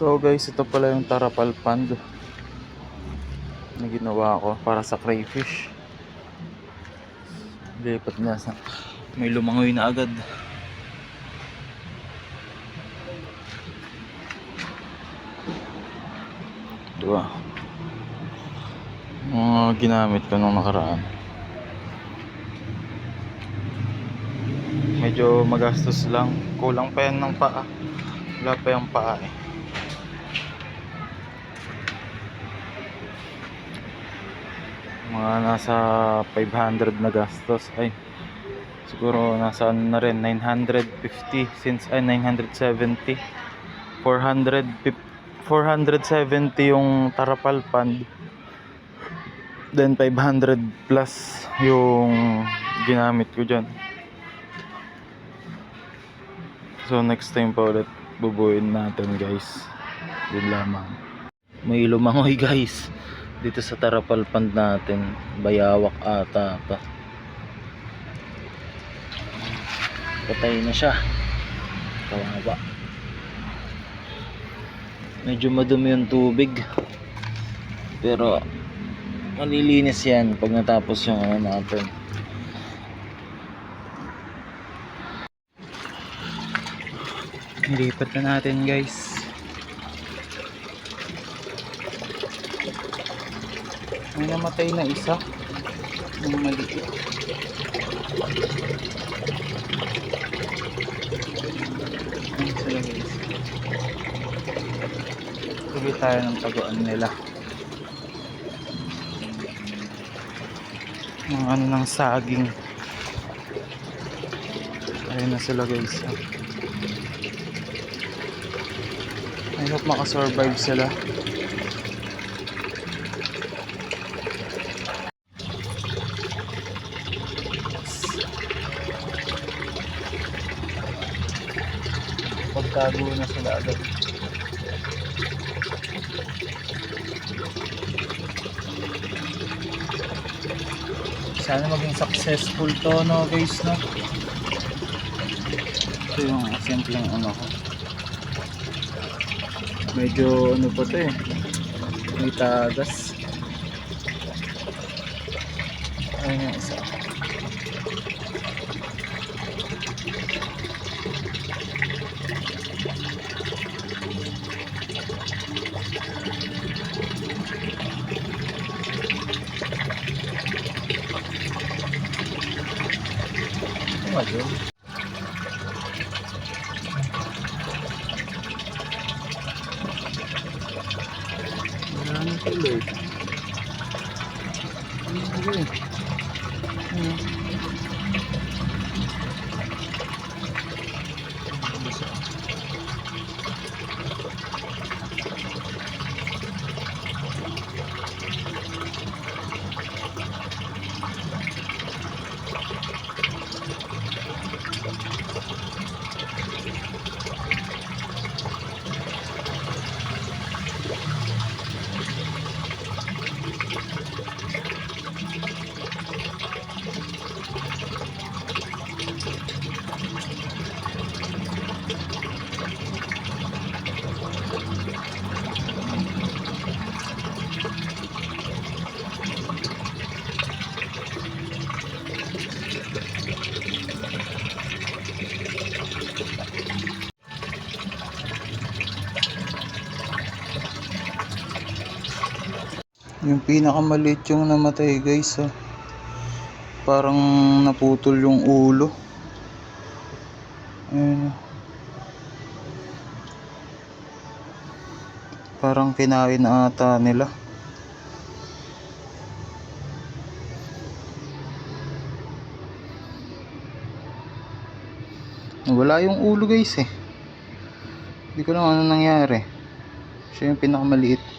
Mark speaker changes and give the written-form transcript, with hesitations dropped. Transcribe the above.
Speaker 1: So guys, ito pala yung tarapal pond na ginawa ko para sa crayfish. Lipat na sa may lumangoy na agad. Diba? Mga ginamit ko nung nakaraan. Medyo magastos lang. Kulang pa yan ng paa. Wala pa yung paa eh. Mga nasa 500 na gastos. Ay, siguro nasa na rin 950 since 970. 470 yung tarapal pond. Then 500 plus yung ginamit ko dyan. So next time pa ulit bubuin natin guys. Yun lamang. May lumangoy guys dito sa tarapal pond natin. Bayawak ata pa. Patay na siya. Kawawa. Medyo madumi yung tubig. Pero malilinis yan pag natapos yung ano natin. Nilipat na natin guys. May namatay na isa. May maliit. Ano sila guys? Tuloy tayo ng taguan nila. Mga ano ng saging. Ayun na sila guys. I hope makasurvive sila. Pagtago na sila agad. Sana maging successful to no guys no. Ito yung simpleng ano ko. Medyo ano pa to eh. May tagas. Ayun yung isa. Medyo wala na tuloy. yung pinakamaliit yung namatay guys oh. Parang naputol yung ulo. Ayun. Parang kinain ata nila. Wala yung ulo guys eh. Hindi ko lang ano nangyari. Siya yung pinakamaliit.